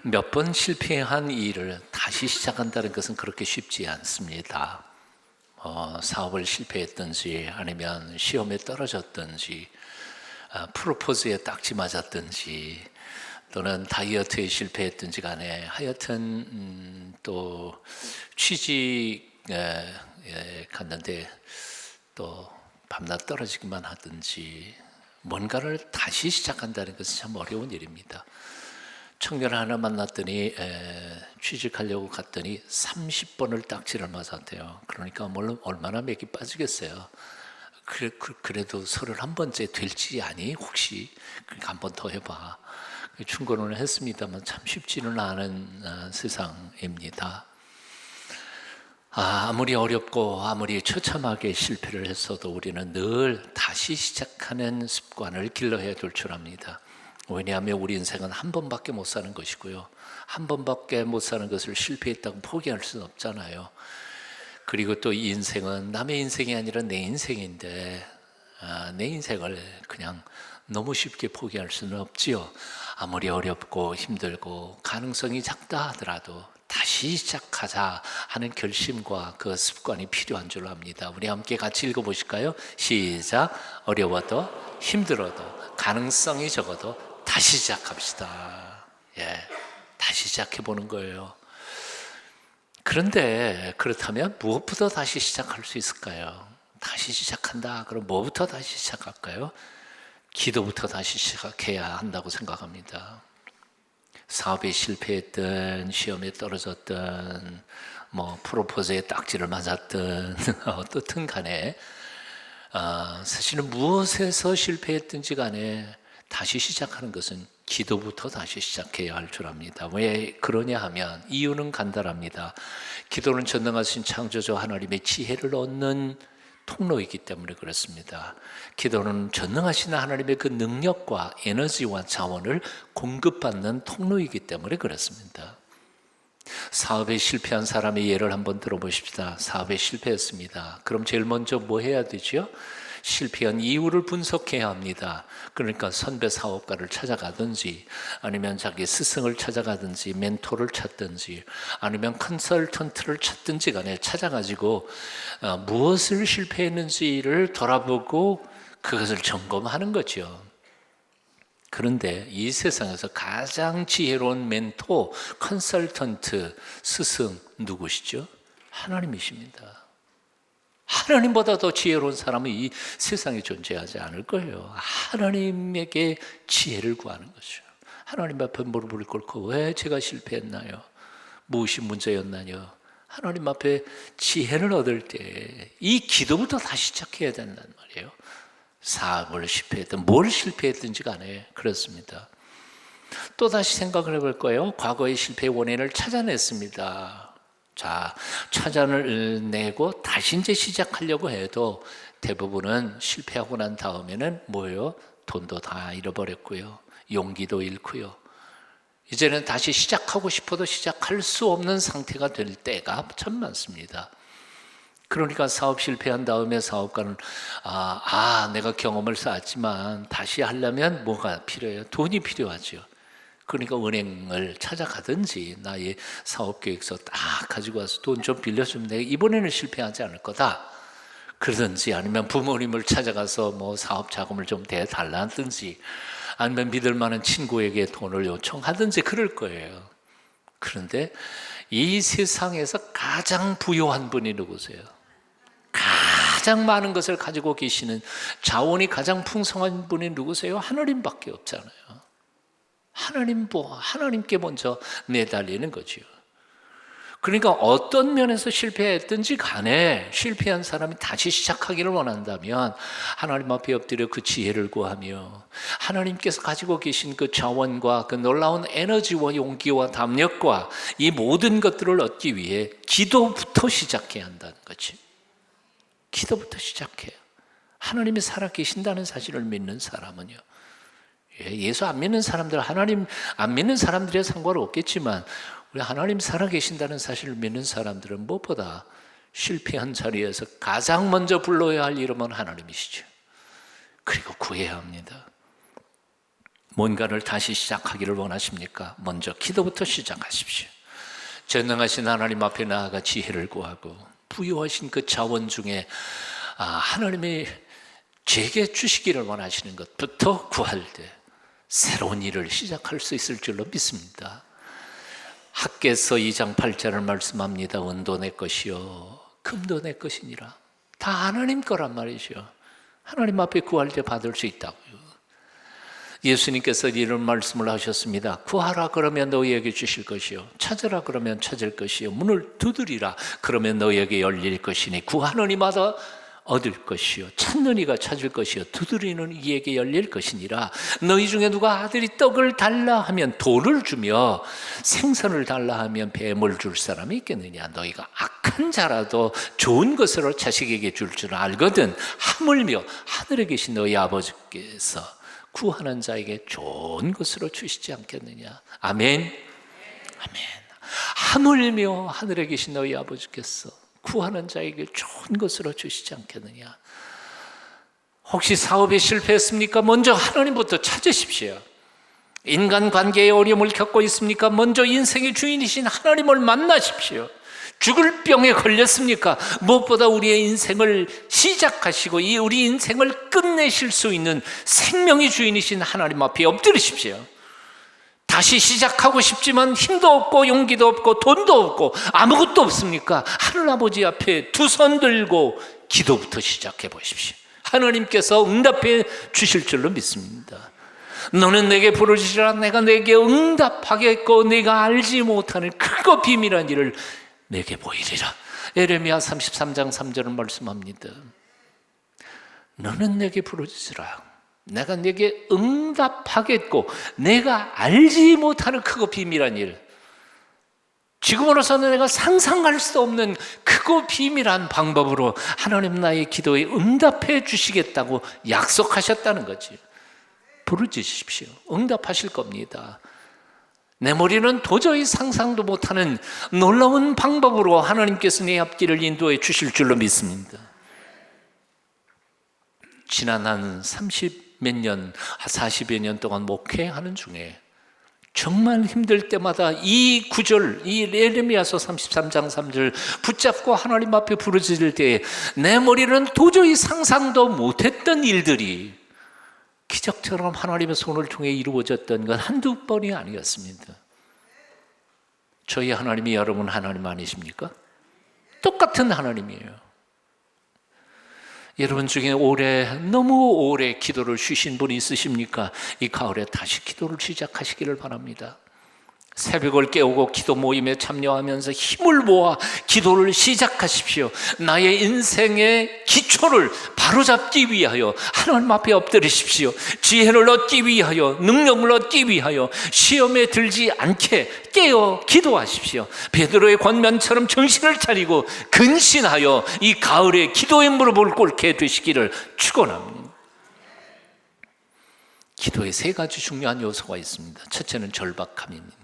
몇 번 실패한 일을 다시 시작한다는 것은 그렇게 쉽지 않습니다. 사업을 실패했든지 아니면 시험에 떨어졌든지 프로포즈에 딱지 맞았든지 또는 다이어트에 실패했든지 간에 하여튼 또 취직에 갔는데 또 밤낮 떨어지기만 하든지 뭔가를 다시 시작한다는 것은 참 어려운 일입니다. 청년 하나 만났더니 취직하려고 갔더니 30번을 딱지를 맞았대요. 그러니까 물론 얼마나 맥이 빠지겠어요. 그래도 31번째 될지 아니 혹시 그러니까 한 번 더 해봐. 충고는 했습니다만 참 쉽지는 않은 세상입니다. 아무리 어렵고 아무리 처참하게 실패를 했어도 우리는 늘 다시 시작하는 습관을 길러야 될 줄 압니다. 왜냐하면 우리 인생은 한 번밖에 못 사는 것이고요. 한 번밖에 못 사는 것을 실패했다고 포기할 수는 없잖아요. 그리고 또 이 인생은 남의 인생이 아니라 내 인생인데 내 인생을 그냥 너무 쉽게 포기할 수는 없지요. 아무리 어렵고 힘들고 가능성이 작다 하더라도 다시 시작하자 하는 결심과 그 습관이 필요한 줄 압니다. 우리 함께 같이 읽어보실까요? 시작. 어려워도 힘들어도 가능성이 적어도 다시 시작합시다. 다시 시작해보는 거예요. 그런데 그렇다면 무엇부터 다시 시작할 수 있을까요? 다시 시작한다. 그럼 뭐부터 다시 시작할까요? 기도부터 다시 시작해야 한다고 생각합니다. 사업에 실패했든 시험에 떨어졌든 프로포즈에 딱지를 맞았든 어떻든 간에 사실은 무엇에서 실패했든지 간에 다시 시작하는 것은 기도부터 다시 시작해야 할 줄 압니다. 왜 그러냐 하면 이유는 간단합니다. 기도는 전능하신 창조주 하나님의 지혜를 얻는 통로이기 때문에 그렇습니다. 기도는 전능하신 하나님의 그 능력과 에너지와 자원을 공급받는 통로이기 때문에 그렇습니다. 사업에 실패한 사람의 예를 한번 들어보십시다. 사업에 실패했습니다. 그럼 제일 먼저 뭐 해야 되죠? 실패한 이유를 분석해야 합니다. 그러니까 선배 사업가를 찾아가든지 아니면 자기 스승을 찾아가든지 멘토를 찾든지 아니면 컨설턴트를 찾든지 간에 찾아가지고 무엇을 실패했는지를 돌아보고 그것을 점검하는 거죠. 그런데 이 세상에서 가장 지혜로운 멘토, 컨설턴트, 스승 누구시죠? 하나님이십니다. 하나님보다 더 지혜로운 사람은 이 세상에 존재하지 않을 거예요. 하나님에게 지혜를 구하는 거죠. 하나님 앞에 무릎을 꿇고 왜 제가 실패했나요? 무엇이 문제였나요? 하나님 앞에 지혜를 얻을 때 이 기도부터 다시 시작해야 된단 말이에요. 사업을 실패했든 뭘 실패했든지 간에 그렇습니다. 또 다시 생각을 해볼 거예요. 과거의 실패의 원인을 찾아냈습니다. 자, 찾아내고 다시 이제 시작하려고 해도 대부분은 실패하고 난 다음에는 뭐예요? 돈도 다 잃어버렸고요. 용기도 잃고요. 이제는 다시 시작하고 싶어도 시작할 수 없는 상태가 될 때가 참 많습니다. 그러니까 사업 실패한 다음에 사업가는 내가 경험을 쌓았지만 다시 하려면 뭐가 필요해요? 돈이 필요하죠. 그러니까 은행을 찾아가든지 나의 사업계획서 딱 가지고 와서 돈 좀 빌려주면 내가 이번에는 실패하지 않을 거다 그러든지 아니면 부모님을 찾아가서 사업 자금을 좀 대달라든지 아니면 믿을 만한 친구에게 돈을 요청하든지 그럴 거예요. 그런데 이 세상에서 가장 부유한 분이 누구세요? 가장 많은 것을 가지고 계시는 자원이 가장 풍성한 분이 누구세요? 하나님밖에 없잖아요. 하나님께 먼저 내달리는 거죠. 그러니까 어떤 면에서 실패했든지 간에 실패한 사람이 다시 시작하기를 원한다면 하나님 앞에 엎드려 그 지혜를 구하며 하나님께서 가지고 계신 그 자원과 그 놀라운 에너지와 용기와 담력과 이 모든 것들을 얻기 위해 기도부터 시작해야 한다는 거지. 기도부터 시작해요. 하나님이 살아계신다는 사실을 믿는 사람은요. 예수 안 믿는 사람들, 하나님 안 믿는 사람들에 상관없겠지만 우리 하나님 살아계신다는 사실을 믿는 사람들은 무엇보다 실패한 자리에서 가장 먼저 불러야 할 이름은 하나님이시죠. 그리고 구해야 합니다. 뭔가를 다시 시작하기를 원하십니까? 먼저 기도부터 시작하십시오. 전능하신 하나님 앞에 나아가 지혜를 구하고 부여하신 그 자원 중에 하나님이 제게 주시기를 원하시는 것부터 구할 때 새로운 일을 시작할 수 있을 줄로 믿습니다. 학개서 2장 8절을 말씀합니다. 은도 내 것이요 금도 내 것이니라. 다 하나님 거란 말이죠. 하나님 앞에 구할 때 받을 수 있다고요. 예수님께서 이런 말씀을 하셨습니다. 구하라 그러면 너희에게 주실 것이요 찾으라 그러면 찾을 것이요 문을 두드리라 그러면 너희에게 열릴 것이니 구하는 이마다 얻을 것이요 찾는 이가 찾을 것이요 두드리는 이에게 열릴 것이니라. 너희 중에 누가 아들이 떡을 달라 하면 돌을 주며 생선을 달라 하면 뱀을 줄 사람이 있겠느냐. 너희가 악한 자라도 좋은 것으로 자식에게 줄 줄 알거든 하물며 하늘에 계신 너희 아버지께서 구하는 자에게 좋은 것으로 주시지 않겠느냐. 아멘. 아멘. 하물며 하늘에 계신 너희 아버지께서 구하는 자에게 좋은 것으로 주시지 않겠느냐. 혹시 사업에 실패했습니까? 먼저 하나님부터 찾으십시오. 인간관계에 어려움을 겪고 있습니까? 먼저 인생의 주인이신 하나님을 만나십시오. 죽을 병에 걸렸습니까? 무엇보다 우리의 인생을 시작하시고 우리 인생을 끝내실 수 있는 생명의 주인이신 하나님 앞에 엎드리십시오. 다시 시작하고 싶지만 힘도 없고 용기도 없고 돈도 없고 아무것도 없습니까? 하늘아버지 앞에 두 손 들고 기도부터 시작해 보십시오. 하나님께서 응답해 주실 줄로 믿습니다. 너는 내게 부르짖으라. 내가 내게 응답하겠고 네가 알지 못하는 크고 비밀한 일을 내게 보이리라. 예레미야 33장 3절은 말씀합니다. 너는 내게 부르짖으라. 내가 네게 응답하겠고 내가 알지 못하는 크고 비밀한 일, 지금으로서는 내가 상상할 수 없는 크고 비밀한 방법으로 하나님 나의 기도에 응답해 주시겠다고 약속하셨다는 거지. 부르짖으십시오. 응답하실 겁니다. 내 머리는 도저히 상상도 못하는 놀라운 방법으로 하나님께서 내 앞길을 인도해 주실 줄로 믿습니다. 지난 한 30몇 년, 40여 년 동안 목회하는 중에 정말 힘들 때마다 이 구절, 이 예레미야서 33장 3절 붙잡고 하나님 앞에 부르짖을 때에 내 머리는 도저히 상상도 못했던 일들이 기적처럼 하나님의 손을 통해 이루어졌던 건 한두 번이 아니었습니다. 저희 하나님이 여러분 하나님 아니십니까? 똑같은 하나님이에요. 여러분 중에 너무 오래 기도를 쉬신 분이 있으십니까? 이 가을에 다시 기도를 시작하시기를 바랍니다. 새벽을 깨우고 기도 모임에 참여하면서 힘을 모아 기도를 시작하십시오. 나의 인생의 기초를 바로잡기 위하여 하나님 앞에 엎드리십시오. 지혜를 얻기 위하여, 능력을 얻기 위하여 시험에 들지 않게 깨어 기도하십시오. 베드로의 권면처럼 정신을 차리고 근신하여 이 가을에 기도의 무릎을 꿇게 되시기를 축원합니다. 기도에 세 가지 중요한 요소가 있습니다. 첫째는 절박함입니다.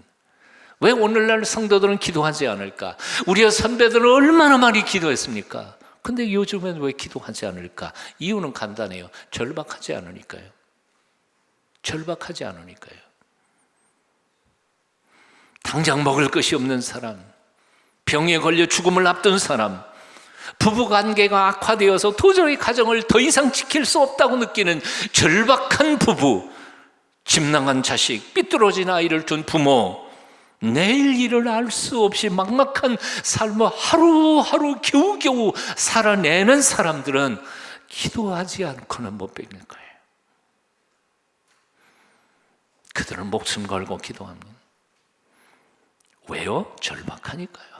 왜 오늘날 성도들은 기도하지 않을까? 우리의 선배들은 얼마나 많이 기도했습니까? 근데 요즘엔 왜 기도하지 않을까? 이유는 간단해요. 절박하지 않으니까요. 절박하지 않으니까요. 당장 먹을 것이 없는 사람, 병에 걸려 죽음을 앞둔 사람, 부부관계가 악화되어서 도저히 가정을 더 이상 지킬 수 없다고 느끼는 절박한 부부, 집낭한 자식, 삐뚤어진 아이를 둔 부모, 내일 일을 알 수 없이 막막한 삶을 하루하루 겨우겨우 살아내는 사람들은 기도하지 않고는 못 뵙는 거예요. 그들은 목숨 걸고 기도합니다. 왜요? 절박하니까요.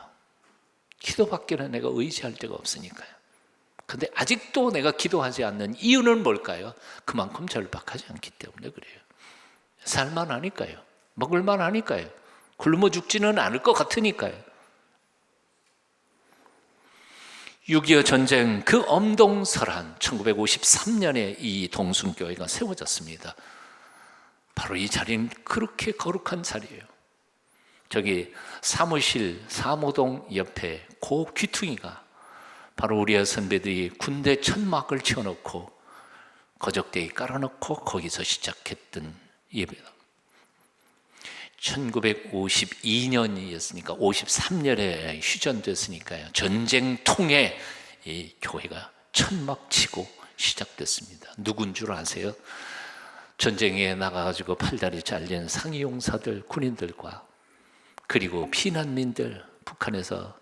기도밖에는 내가 의지할 데가 없으니까요. 근데 아직도 내가 기도하지 않는 이유는 뭘까요? 그만큼 절박하지 않기 때문에 그래요. 살만하니까요. 먹을만하니까요. 굶어 죽지는 않을 것 같으니까요. 6.25 전쟁 그 엄동설한 1953년에 이 동순교회가 세워졌습니다. 바로 이 자리는 그렇게 거룩한 자리예요. 저기 사무실 사무동 옆에 그 귀퉁이가 바로 우리의 선배들이 군대 천막을 치워놓고 거적대기 깔아놓고 거기서 시작했던 예배. 1952년이었으니까 53년에 휴전됐으니까요. 전쟁통에 이 교회가 천막치고 시작됐습니다. 누군 줄 아세요? 전쟁에 나가가지고 팔다리 잘린 상위용사들, 군인들과 그리고 피난민들, 북한에서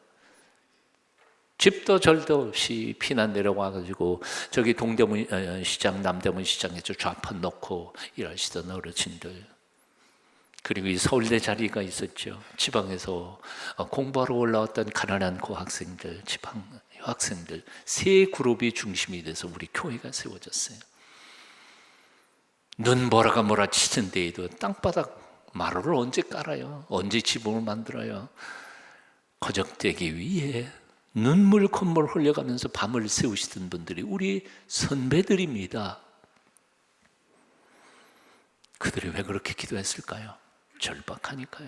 집도 절도 없이 피난 내려와가지고 저기 동대문 시장, 남대문 시장에서 좌판 놓고 일하시던 어르신들, 그리고 이 서울대 자리가 있었죠. 지방에서 공부하러 올라왔던 가난한 고학생들, 지방 학생들, 세 그룹이 중심이 돼서 우리 교회가 세워졌어요. 눈보라가 몰아치는 데에도 땅바닥 마루를 언제 깔아요? 언제 지붕을 만들어요? 거적대기 위에 눈물 콧물 흘려가면서 밤을 새우시던 분들이 우리 선배들입니다. 그들이 왜 그렇게 기도했을까요? 절박하니까요.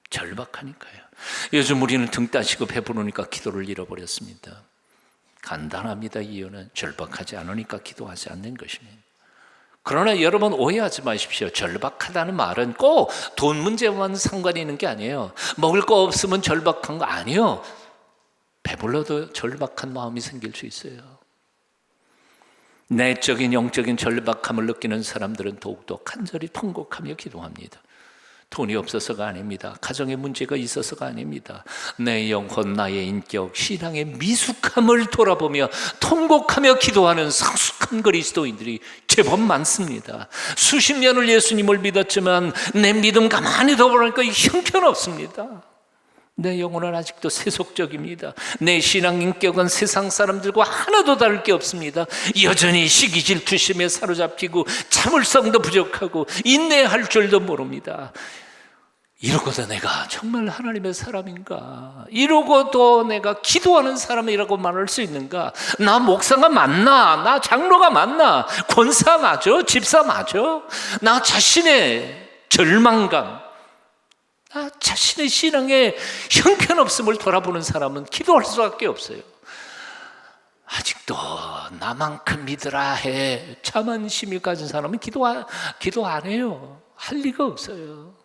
절박하니까요. 요즘 우리는 등 따시고 배부르니까 기도를 잃어버렸습니다. 간단합니다. 이유는 절박하지 않으니까 기도하지 않는 것입니다. 그러나 여러분 오해하지 마십시오. 절박하다는 말은 꼭 돈 문제만 상관이 있는 게 아니에요. 먹을 거 없으면 절박한 거 아니에요. 배불러도 절박한 마음이 생길 수 있어요. 내적인 영적인 절박함을 느끼는 사람들은 더욱더 간절히 통곡하며 기도합니다. 돈이 없어서가 아닙니다. 가정에 문제가 있어서가 아닙니다. 내 영혼, 나의 인격, 신앙의 미숙함을 돌아보며 통곡하며 기도하는 성숙한 그리스도인들이 제법 많습니다. 수십 년을 예수님을 믿었지만 내 믿음 가만히 둬보니까 형편없습니다. 내 영혼은 아직도 세속적입니다. 내 신앙 인격은 세상 사람들과 하나도 다를 게 없습니다. 여전히 시기 질투심에 사로잡히고 참을성도 부족하고 인내할 줄도 모릅니다. 이러고도 내가 정말 하나님의 사람인가? 이러고도 내가 기도하는 사람이라고 말할 수 있는가? 나 목사가 맞나? 나 장로가 맞나? 권사 맞아? 집사 맞아? 나 자신의 절망감, 나 자신의 신앙에 형편없음을 돌아보는 사람은 기도할 수밖에 없어요. 아직도 나만큼 믿으라 해 자만심이 가진 사람은 기도 안 해요. 할 리가 없어요.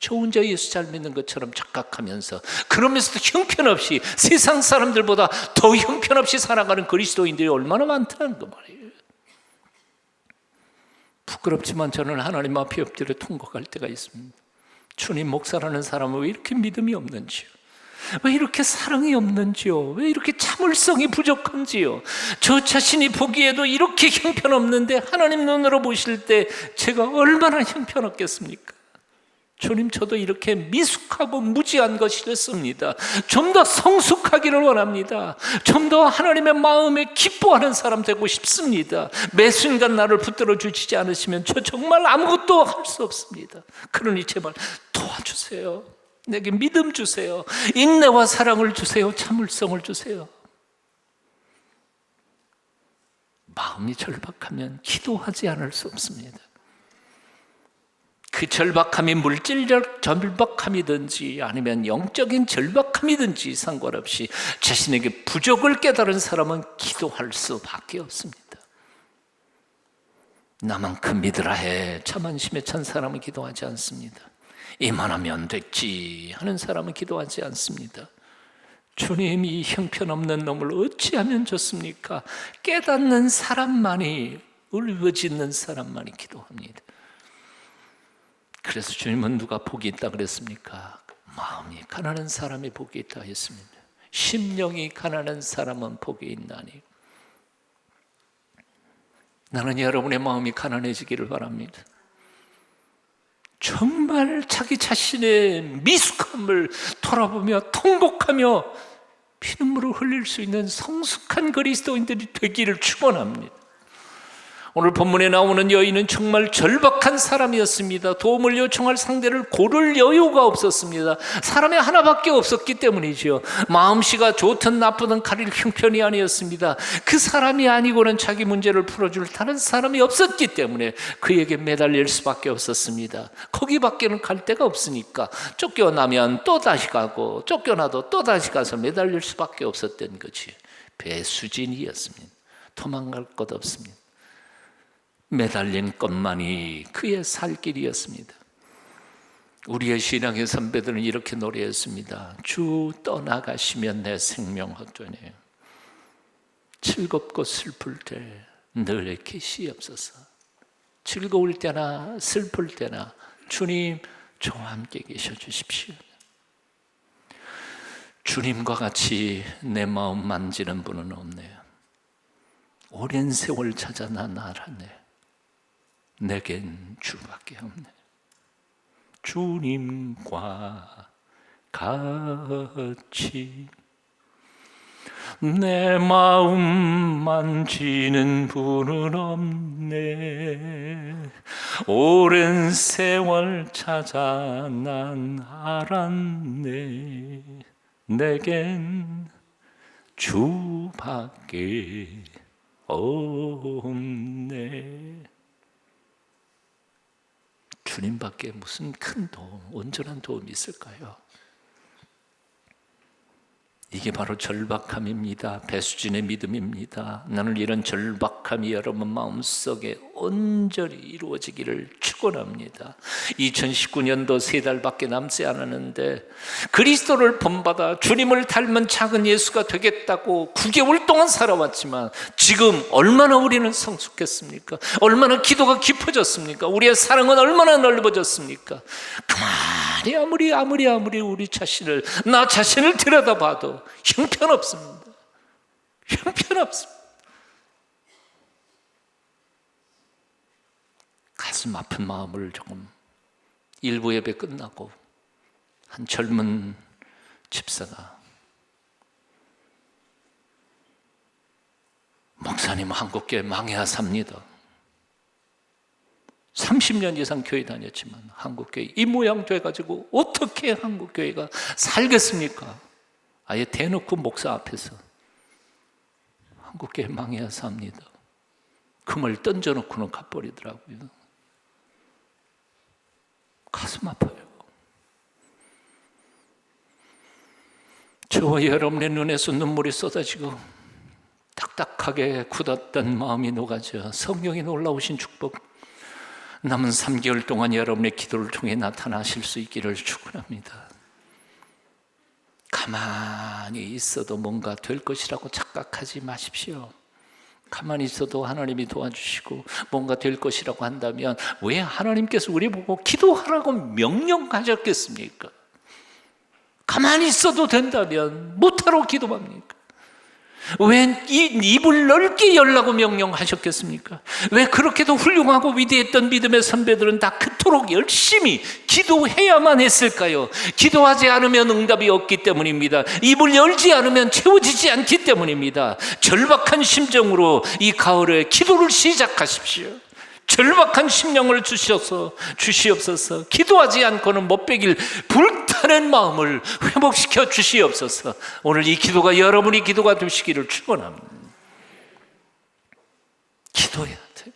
저 혼자 예수 잘 믿는 것처럼 착각하면서, 그러면서도 형편없이 세상 사람들보다 더 형편없이 살아가는 그리스도인들이 얼마나 많다는 거 말이에요. 부끄럽지만 저는 하나님 앞에 엎드려 통곡할 때가 있습니다. 주님, 목사라는 사람은 왜 이렇게 믿음이 없는지요? 왜 이렇게 사랑이 없는지요? 왜 이렇게 참을성이 부족한지요? 저 자신이 보기에도 이렇게 형편없는데 하나님 눈으로 보실 때 제가 얼마나 형편없겠습니까? 주님, 저도 이렇게 미숙하고 무지한 것 싫습니다. 좀 더 성숙하기를 원합니다. 좀 더 하나님의 마음에 기뻐하는 사람 되고 싶습니다. 매 순간 나를 붙들어 주시지 않으시면 저 정말 아무것도 할 수 없습니다. 그러니 제발 도와주세요. 내게 믿음 주세요. 인내와 사랑을 주세요. 참을성을 주세요. 마음이 절박하면 기도하지 않을 수 없습니다. 그 절박함이 물질적 절박함이든지 아니면 영적인 절박함이든지 상관없이 자신에게 부족을 깨달은 사람은 기도할 수밖에 없습니다. 나만큼 믿으라 해 자만심에 찬 사람은 기도하지 않습니다. 이만하면 됐지 하는 사람은 기도하지 않습니다. 주님, 이 형편없는 놈을 어찌하면 좋습니까? 깨닫는 사람만이, 울부짖는 사람만이 기도합니다. 그래서 주님은 누가 복이 있다 그랬습니까? 마음이 가난한 사람이 복이 있다 했습니다. 심령이 가난한 사람은 복이 있나니. 나는 여러분의 마음이 가난해지기를 바랍니다. 정말 자기 자신의 미숙함을 돌아보며 통곡하며 피눈물을 흘릴 수 있는 성숙한 그리스도인들이 되기를 축원합니다. 오늘 본문에 나오는 여인은 정말 절박한 사람이었습니다. 도움을 요청할 상대를 고를 여유가 없었습니다. 사람이 하나밖에 없었기 때문이죠. 마음씨가 좋든 나쁘든 가릴 형편이 아니었습니다. 그 사람이 아니고는 자기 문제를 풀어줄 다른 사람이 없었기 때문에 그에게 매달릴 수밖에 없었습니다. 거기밖에는 갈 데가 없으니까 쫓겨나면 또 다시 가고 쫓겨나도 또 다시 가서 매달릴 수밖에 없었던 거지. 배수진이었습니다. 도망갈 것 없습니다. 매달린 것만이 그의 살 길이었습니다. 우리의 신앙의 선배들은 이렇게 노래했습니다. 주 떠나가시면 내 생명 헛되네. 즐겁고 슬플 때 늘 계시옵소서. 즐거울 때나 슬플 때나 주님 저와 함께 계셔 주십시오. 주님과 같이 내 마음 만지는 분은 없네요. 오랜 세월 찾아 난 알았네. 내겐 주밖에 없네. 주님과 같이 내 마음 만지는 분은 없네. 오랜 세월 찾아 난 알았네. 내겐 주밖에 없네. 주님밖에 무슨 큰 도움, 온전한 도움이 있을까요? 이게 바로 절박함입니다. 배수진의 믿음입니다. 나는 이런 절박함이 여러분 마음속에 온전히 이루어지기를 축원합니다. 2019년도 3달밖에 남지 않았는데 그리스도를 본받아 주님을 닮은 작은 예수가 되겠다고 9개월 동안 살아왔지만 지금 얼마나 우리는 성숙했습니까? 얼마나 기도가 깊어졌습니까? 우리의 사랑은 얼마나 넓어졌습니까? 가만히 아무리 우리 자신을, 나 자신을 들여다봐도 형편없습니다. 형편없습니다. 가슴 아픈 마음을 조금 일부 예배 끝나고 한 젊은 집사가 목사님 한국교회 망해야 삽니다. 30년 이상 교회 다녔지만 한국교회 이 모양 돼가지고 어떻게 한국교회가 살겠습니까? 아예 대놓고 목사 앞에서 한국교회 망해야 삽니다. 그 말 던져놓고는 가버리더라고요. 가슴 아파요. 저와 여러분의 눈에서 눈물이 쏟아지고 딱딱하게 굳었던 마음이 녹아져 성령이 놀라우신 축복, 남은 3개월 동안 여러분의 기도를 통해 나타나실 수 있기를 축원합니다. 가만히 있어도 뭔가 될 것이라고 착각하지 마십시오. 가만히 있어도 하나님이 도와주시고 뭔가 될 것이라고 한다면 왜 하나님께서 우리 보고 기도하라고 명령하셨겠습니까? 가만히 있어도 된다면 못하라고 기도합니까? 왜 입을 넓게 열라고 명령하셨겠습니까? 왜 그렇게도 훌륭하고 위대했던 믿음의 선배들은 다 그토록 열심히 기도해야만 했을까요? 기도하지 않으면 응답이 없기 때문입니다. 입을 열지 않으면 채워지지 않기 때문입니다. 절박한 심정으로 이 가을에 기도를 시작하십시오. 절박한 심령을 주시옵소서. 기도하지 않고는 못 베길 불타는 마음을 회복시켜 주시옵소서. 오늘 이 기도가 여러분의 기도가 되시기를 축원합니다. 기도해야 돼.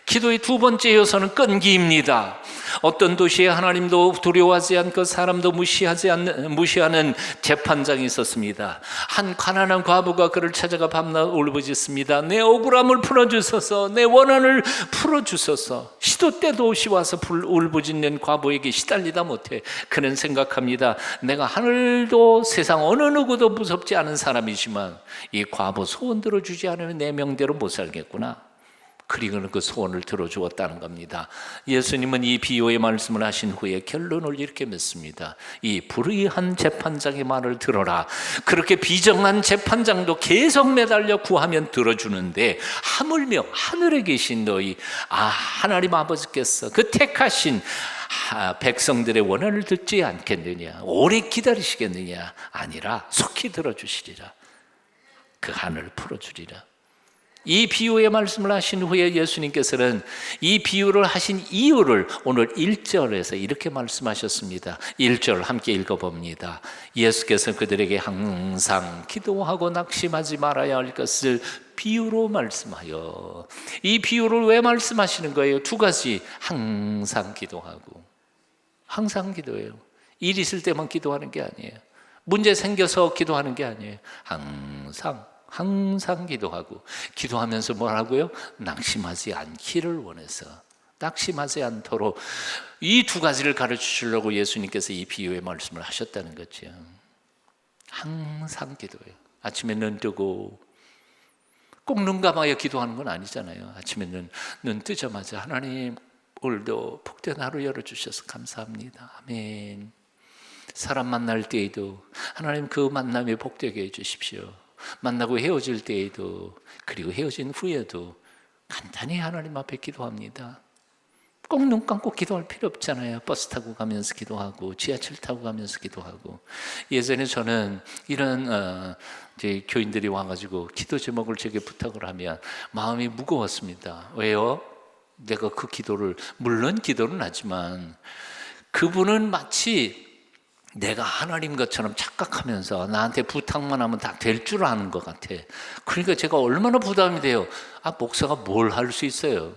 기도의 두 번째 요소는 끈기입니다. 어떤 도시에 하나님도 두려워하지 않고 사람도 무시하는 재판장이 있었습니다. 한 가난한 과부가 그를 찾아가 밤낮 울부짖습니다. 내 억울함을 풀어주소서, 내 원한을 풀어주소서. 시도 때도 없이 와서 울부짖는 과부에게 시달리다 못해 그는 생각합니다. 내가 하늘도 세상 어느 누구도 무섭지 않은 사람이지만 이 과부 소원 들어주지 않으면 내 명대로 못 살겠구나. 그리고는 그 소원을 들어주었다는 겁니다. 예수님은 이 비유의 말씀을 하신 후에 결론을 이렇게 맺습니다. 이 불의한 재판장의 말을 들어라. 그렇게 비정한 재판장도 계속 매달려 구하면 들어주는데 하물며 하늘에 계신 너희 하나님 아버지께서 그 택하신 백성들의 원한을 듣지 않겠느냐, 오래 기다리시겠느냐? 아니라 속히 들어주시리라. 그 한을 풀어주리라. 이 비유의 말씀을 하신 후에 예수님께서는 이 비유를 하신 이유를 오늘 1절에서 이렇게 말씀하셨습니다. 1절 함께 읽어봅니다. 예수께서 그들에게 항상 기도하고 낙심하지 말아야 할 것을 비유로 말씀하여. 이 비유를 왜 말씀하시는 거예요? 두 가지. 항상 기도하고. 항상 기도해요. 일 있을 때만 기도하는 게 아니에요. 문제 생겨서 기도하는 게 아니에요. 항상 기도하고, 기도하면서 뭐라고요? 낙심하지 않기를 원해서, 낙심하지 않도록 이 두 가지를 가르쳐 주려고 예수님께서 이 비유의 말씀을 하셨다는 거죠. 항상 기도해요. 아침에 눈 뜨고 꼭 눈 감아야 기도하는 건 아니잖아요. 아침에 눈 뜨자마자 하나님 오늘도 복된 하루 열어주셔서 감사합니다. 아멘. 사람 만날 때에도 하나님 그 만남에 복되게 해주십시오. 만나고 헤어질 때에도, 그리고 헤어진 후에도 간단히 하나님 앞에 기도합니다. 꼭 눈 감고 기도할 필요 없잖아요. 버스 타고 가면서 기도하고, 지하철 타고 가면서 기도하고. 예전에 저는 이런 이제 교인들이 와가지고 기도 제목을 제게 부탁을 하면 마음이 무거웠습니다. 왜요? 내가 그 기도를, 물론 기도는 하지만 그분은 마치 내가 하나님 것처럼 착각하면서 나한테 부탁만 하면 다 될 줄 아는 것 같아. 그러니까 제가 얼마나 부담이 돼요. 목사가 뭘 할 수 있어요?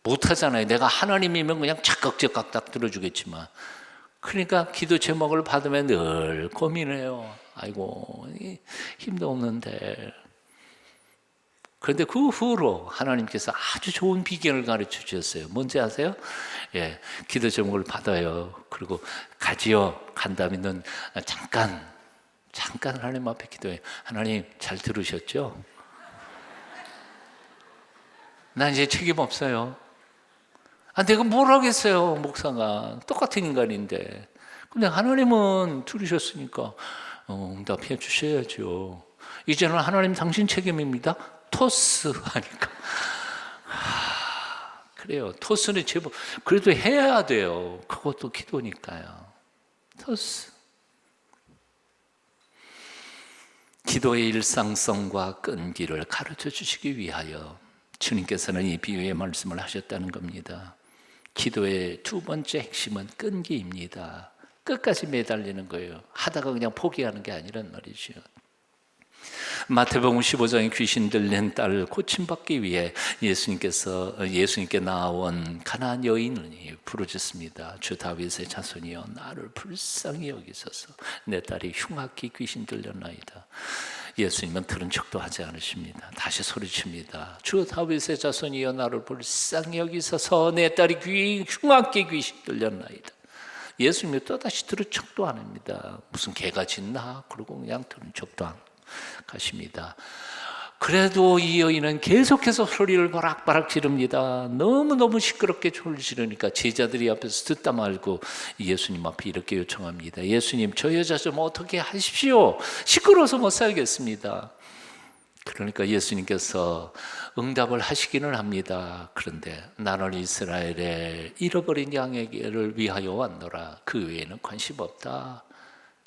못하잖아요. 내가 하나님이면 그냥 착각적각 딱 들어주겠지만. 그러니까 기도 제목을 받으면 늘 고민해요. 아이고, 힘도 없는데. 그런데 그 후로 하나님께서 아주 좋은 비결을 가르쳐 주셨어요. 뭔지 아세요? 예, 기도 제목을 받아요. 그리고 가지요. 간 다음에는 잠깐 하나님 앞에 기도해요. 하나님 잘 들으셨죠? 난 이제 책임 없어요. 내가 뭘 하겠어요, 목사가. 똑같은 인간인데. 근데 하나님은 들으셨으니까 응답해 주셔야죠. 이제는 하나님 당신 책임입니다. 토스 하니까. 그래요. 토스는 제법 그래도 해야 돼요. 그것도 기도니까요. 토스. 기도의 일상성과 끈기를 가르쳐 주시기 위하여 주님께서는 이 비유의 말씀을 하셨다는 겁니다. 기도의 두 번째 핵심은 끈기입니다. 끝까지 매달리는 거예요. 하다가 그냥 포기하는 게 아니란 말이죠. 마태복음 15장에 귀신 들린 딸을 고침받기 위해 예수님께 나온 가나안 여인이 부르짖습니다. 주 다윗의 자손이여 나를 불쌍히 여기소서. 내 딸이 흉악히 귀신 들렸나이다. 예수님은 들은 척도 하지 않으십니다. 다시 소리칩니다. 주 다윗의 자손이여 나를 불쌍히 여기소서. 내 딸이 흉악히 귀신 들렸나이다. 예수님이 또다시 들은 척도 안 합니다. 무슨 개가 짖나? 그러고 그냥 들은 척도 안 가십니다. 그래도 이 여인은 계속해서 소리를 바락바락 지릅니다. 너무너무 시끄럽게 소리를 지르니까 제자들이 앞에서 듣다 말고 예수님 앞에 이렇게 요청합니다. 예수님, 저 여자 좀 어떻게 하십시오. 시끄러워서 못 살겠습니다. 그러니까 예수님께서 응답을 하시기는 합니다. 그런데 나는 이스라엘의 잃어버린 양에게를 위하여 왔노라. 그 외에는 관심 없다.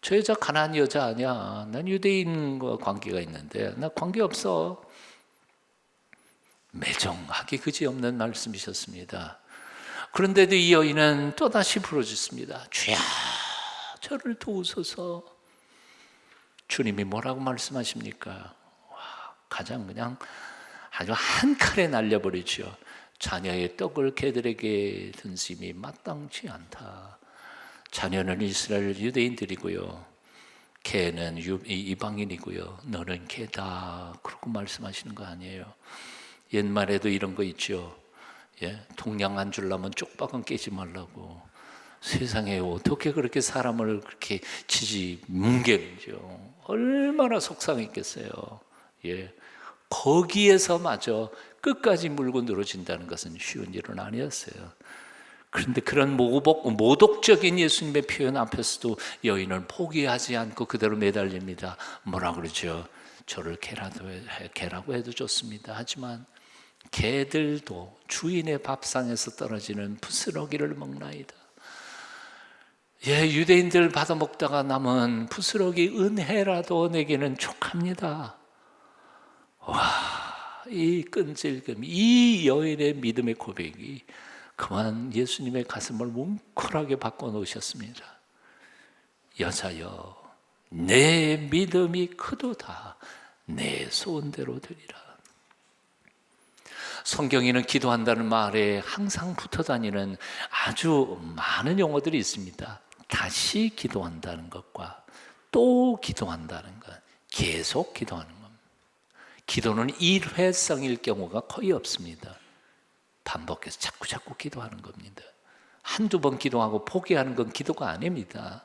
저 여자 가난한 여자 아니야. 난 유대인과 관계가 있는데 나 관계없어. 매정하기 그지없는 말씀이셨습니다. 그런데도 이 여인은 또다시 부르짖습니다. 주야, 저를 도우소서. 주님이 뭐라고 말씀하십니까? 가장 그냥 아주 한 칼에 날려버리죠. 자녀의 떡을 개들에게 던짐이 마땅치 않다. 자녀는 이스라엘 유대인들이고요, 개는 이방인이고요, 너는 개다. 그러고 말씀하시는 거 아니에요. 옛말에도 이런 거 있죠. 동양 안 주려면 쪽박은 깨지 말라고. 세상에 어떻게 그렇게 사람을 그렇게 치지 뭉개죠. 얼마나 속상했겠어요. 거기에서마저 끝까지 물고 늘어진다는 것은 쉬운 일은 아니었어요. 그런데 그런 모독적인 예수님의 표현 앞에서도 여인은 포기하지 않고 그대로 매달립니다. 뭐라 그러죠? 저를 개라고 해도 좋습니다. 하지만 개들도 주인의 밥상에서 떨어지는 부스러기를 먹나이다. 유대인들 받아먹다가 남은 부스러기 은혜라도 내게는 족합니다. 이 끈질김, 이 여인의 믿음의 고백이 그만 예수님의 가슴을 뭉클하게 바꿔놓으셨습니다. 여자여, 내 믿음이 크도다. 내 소원대로 되리라. 성경에는 기도한다는 말에 항상 붙어 다니는 아주 많은 용어들이 있습니다. 다시 기도한다는 것과 또 기도한다는 것, 계속 기도하는 것. 기도는 일회성일 경우가 거의 없습니다. 반복해서 자꾸 기도하는 겁니다. 한두 번 기도하고 포기하는 건 기도가 아닙니다.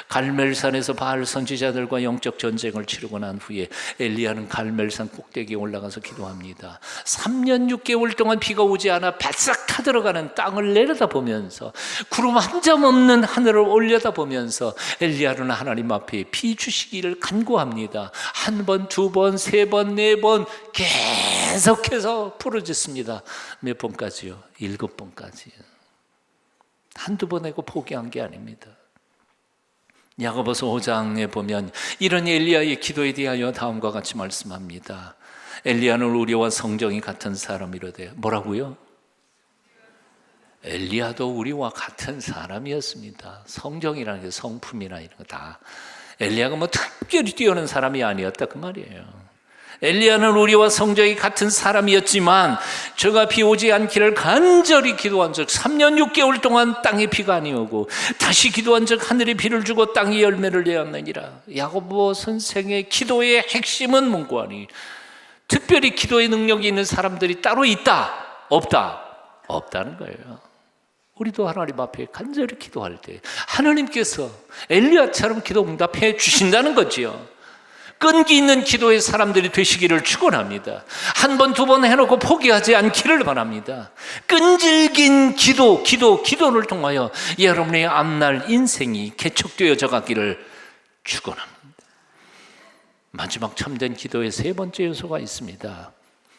갈멜산에서 바알 선지자들과 영적 전쟁을 치르고 난 후에 엘리야는 갈멜산 꼭대기에 올라가서 기도합니다. 3년 6개월 동안 비가 오지 않아 바싹 타들어가는 땅을 내려다보면서 구름 한 점 없는 하늘을 올려다보면서 엘리야는 하나님 앞에 비 주시기를 간구합니다. 한 번, 두 번, 세 번, 네 번 계속해서 부르짖습니다. 몇 번까지요? 7번까지요. 한두 번 하고 포기한 게 아닙니다. 야고보서 5장에 보면 이런 엘리야의 기도에 대하여 다음과 같이 말씀합니다. 엘리야는 우리와 성정이 같은 사람이로되 뭐라고요? 엘리야도 우리와 같은 사람이었습니다. 성정이라는 게 성품이나 이런 거 다 엘리야가 뭐 특별히 뛰어난 사람이 아니었다 그 말이에요. 엘리야는 우리와 성정이 같은 사람이었지만 저가 비 오지 않기를 간절히 기도한 적 3년 6개월 동안 땅에 비가 안 오고 다시 기도한 적 하늘이 비를 주고 땅이 열매를 내었느니라. 야고보 선생의 기도의 핵심은 문구하니 특별히 기도의 능력이 있는 사람들이 따로 있다? 없다? 없다는 거예요. 우리도 하나님 앞에 간절히 기도할 때 하나님께서 엘리야처럼 기도 응답해 주신다는 거지요. 끈기 있는 기도의 사람들이 되시기를 축원합니다. 한 번, 두 번 해놓고 포기하지 않기를 바랍니다. 끈질긴 기도를 통하여 여러분의 앞날 인생이 개척되어져 가기를 축원합니다. 마지막 참된 기도의 세 번째 요소가 있습니다.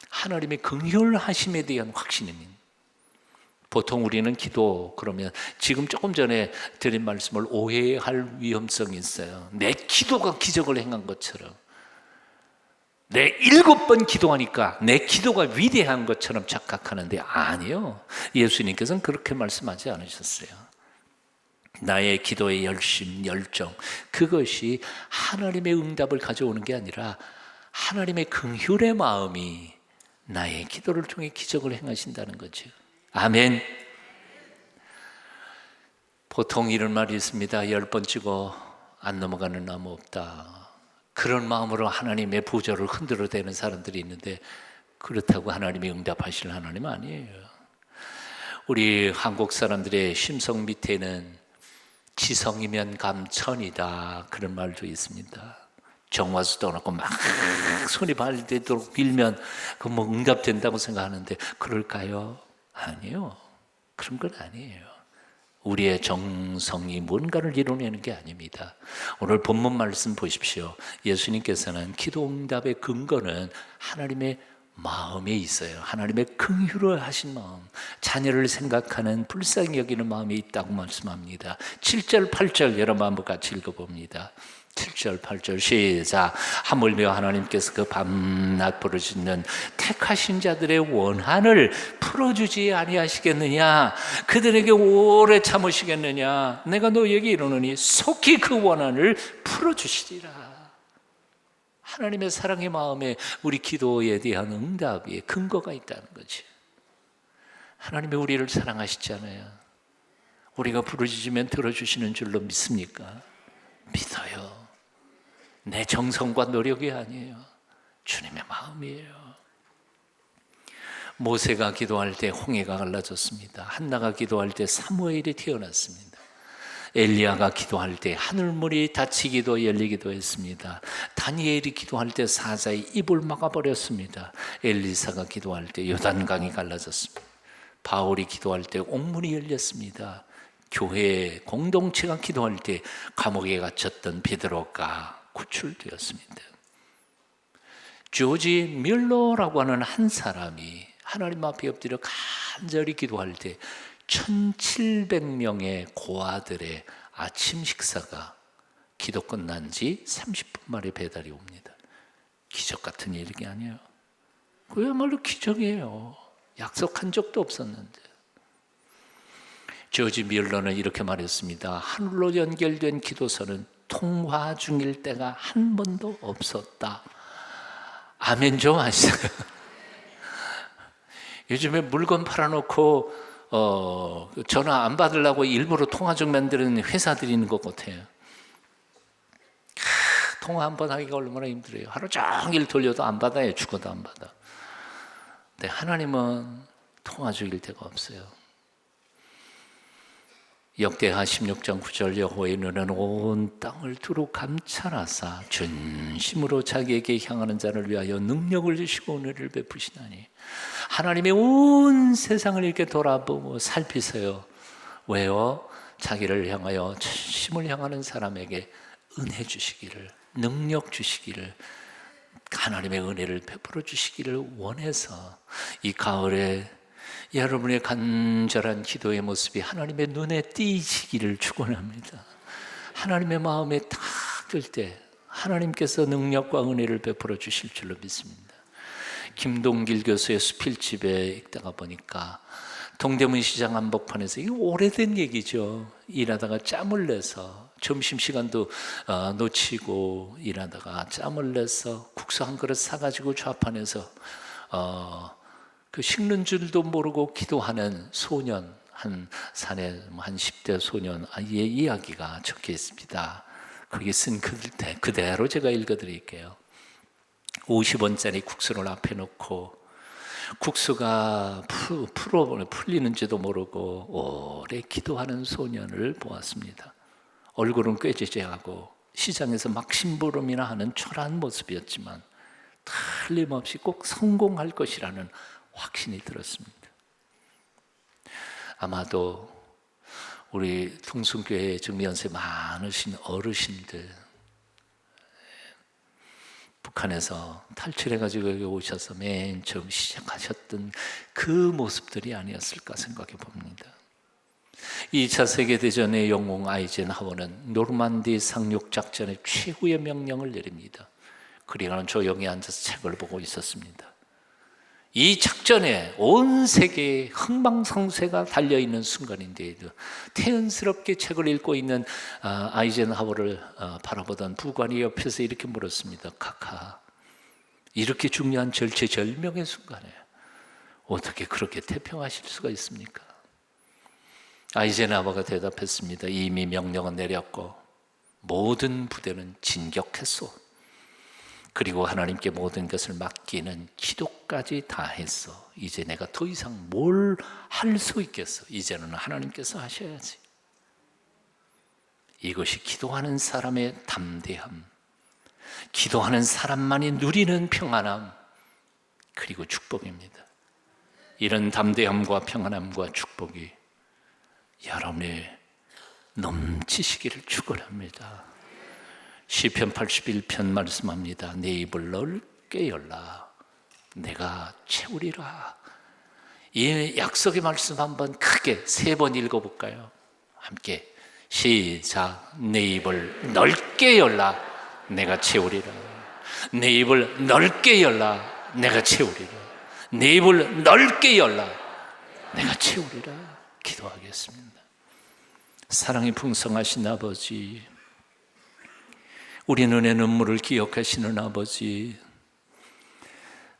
하나님의 긍휼하심에 대한 확신입니다. 보통 우리는 기도 그러면 지금 조금 전에 드린 말씀을 오해할 위험성이 있어요. 내 기도가 기적을 행한 것처럼, 내 7번 기도하니까 내 기도가 위대한 것처럼 착각하는데 아니요. 예수님께서는 그렇게 말씀하지 않으셨어요. 나의 기도의 열심, 열정, 그것이 하나님의 응답을 가져오는 게 아니라 하나님의 긍휼의 마음이 나의 기도를 통해 기적을 행하신다는 거죠. 아멘. 보통 이런 말이 있습니다. 10번 찍어 안 넘어가는 나무 없다. 그런 마음으로 하나님의 보좌를 흔들어대는 사람들이 있는데 그렇다고 하나님이 응답하실 하나님 아니에요. 우리 한국 사람들의 심성 밑에는 지성이면 감천이다 그런 말도 있습니다. 정화수 떠놓고 막 손이 발되도록 빌면 그 뭐 응답된다고 생각하는데 그럴까요? 아니요. 그런 건 아니에요. 우리의 정성이 뭔가를 이루어내는 게 아닙니다. 오늘 본문 말씀 보십시오. 예수님께서는 기도 응답의 근거는 하나님의 마음에 있어요. 하나님의 긍휼하신 마음, 자녀를 생각하는 불쌍히 여기는 마음이 있다고 말씀합니다. 7절 8절 여러분 한번 같이 읽어봅니다. 7절 8절 시작. 하물며 하나님께서 그 밤낮 부르짖는 택하신 자들의 원한을 풀어주지 아니하시겠느냐? 그들에게 오래 참으시겠느냐? 내가 너에게 이르노니 속히 그 원한을 풀어주시리라. 하나님의 사랑의 마음에 우리 기도에 대한 응답의 근거가 있다는 거지. 하나님이 우리를 사랑하시잖아요. 우리가 부르짖으면 들어주시는 줄로 믿습니까? 믿어요. 내 정성과 노력이 아니에요. 주님의 마음이에요. 모세가 기도할 때 홍해가 갈라졌습니다. 한나가 기도할 때 사무엘이 태어났습니다. 엘리야가 기도할 때 하늘문이 닫히기도 열리기도 했습니다. 다니엘이 기도할 때 사자의 입을 막아버렸습니다. 엘리사가 기도할 때 요단강이 갈라졌습니다. 바울이 기도할 때 옥문이 열렸습니다. 교회 공동체가 기도할 때 감옥에 갇혔던 베드로가 구출되었습니다. 조지 밀러라고 하는 한 사람이 하나님 앞에 엎드려 간절히 기도할 때 1700명의 고아들의 아침 식사가 기도 끝난 지 30분 만에 배달이 옵니다. 기적 같은 일이 아니에요. 그야말로 기적이에요. 약속한 적도 없었는데. 조지 밀러는 이렇게 말했습니다. 하늘로 연결된 기도선은 통화 중일 때가 한 번도 없었다. 아멘 좀 하시죠. 요즘에 물건 팔아놓고 전화 안 받으려고 일부러 통화 중 만드는 회사들이 있는 것 같아요. 통화 한 번 하기가 얼마나 힘들어요. 하루 종일 돌려도 안 받아요. 죽어도 안 받아. 근데 하나님은 통화 죽일 데가 없어요. 역대하 16장 9절 여호와의 눈은 온 땅을 두루 감찰하사 전심으로 자기에게 향하는 자를 위하여 능력을 주시고 은혜를 베푸시나니. 하나님의 온 세상을 이렇게 돌아보고 살피세요. 왜요? 자기를 향하여 전심을 향하는 사람에게 은혜 주시기를, 능력 주시기를, 하나님의 은혜를 베풀어 주시기를 원해서 이 가을에 여러분의 간절한 기도의 모습이 하나님의 눈에 띄시기를 축원합니다. 하나님의 마음에 딱 들 때 하나님께서 능력과 은혜를 베풀어 주실 줄로 믿습니다. 김동길 교수의 수필집에 읽다가 보니까 동대문 시장 한복판에서, 이거 오래된 얘기죠. 일하다가 짬을 내서 점심시간도 놓치고 일하다가 짬을 내서 국수 한 그릇 사가지고 좌판에서 그 식는 줄도 모르고 기도하는 소년, 한 산의 한 10대 소년 아이의 이야기가 적혀 있습니다. 거기 쓴 그대로 제가 읽어드릴게요. 50원짜리 국수를 앞에 놓고 국수가 풀리는지도 모르고 오래 기도하는 소년을 보았습니다. 얼굴은 꾀지지하고 시장에서 막 심부름이나 하는 초라한 모습이었지만 틀림없이 꼭 성공할 것이라는 확신이 들었습니다. 아마도 우리 동순교회 지금 연세 많으신 어르신들, 북한에서 탈출해가지고 여기 오셔서 맨 처음 시작하셨던 그 모습들이 아니었을까 생각해 봅니다. 2차 세계대전의 영웅 아이젠하워는 노르만디 상륙작전의 최후의 명령을 내립니다. 그리고는 조용히 앉아서 책을 보고 있었습니다. 이 작전에 온 세계의 흥망성쇠가 달려있는 순간인데도 태연스럽게 책을 읽고 있는 아이젠하워를 바라보던 부관이 옆에서 이렇게 물었습니다. 카카, 이렇게 중요한 절체절명의 순간에 어떻게 그렇게 태평하실 수가 있습니까? 아이젠하워가 대답했습니다. 이미 명령은 내렸고 모든 부대는 진격했소. 그리고 하나님께 모든 것을 맡기는 기도까지 다 했어. 이제 내가 더 이상 뭘 할 수 있겠어? 이제는 하나님께서 하셔야지. 이것이 기도하는 사람의 담대함, 기도하는 사람만이 누리는 평안함, 그리고 축복입니다. 이런 담대함과 평안함과 축복이 여러분의 넘치시기를 축원합니다. 시편 81편 말씀합니다. 내 입을 넓게 열라, 내가 채우리라. 이 약속의 말씀 한번 크게 3번 읽어볼까요? 함께 시작. 내 입을 넓게 열라, 내가 채우리라. 내 입을 넓게 열라, 내가 채우리라. 내 입을 넓게 열라, 내가 채우리라. 기도하겠습니다. 사랑이 풍성하신 아버지, 우리 눈의 눈물을 기억하시는 아버지,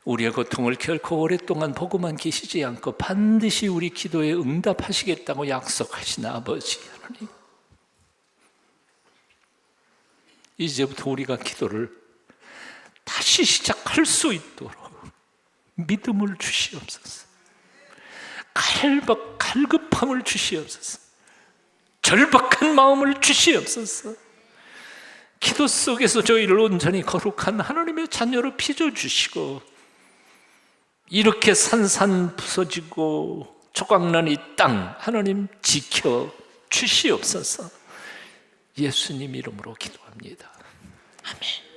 우리의 고통을 결코 오랫동안 보고만 계시지 않고 반드시 우리 기도에 응답하시겠다고 약속하신 아버지 하나님, 이제부터 우리가 기도를 다시 시작할 수 있도록 믿음을 주시옵소서. 갈급함을 주시옵소서. 절박한 마음을 주시옵소서. 기도 속에서 저희를 온전히 거룩한 하나님의 자녀로 빚어주시고, 이렇게 산산 부서지고 조각난 이 땅 하나님 지켜 주시옵소서. 예수님 이름으로 기도합니다. 아멘.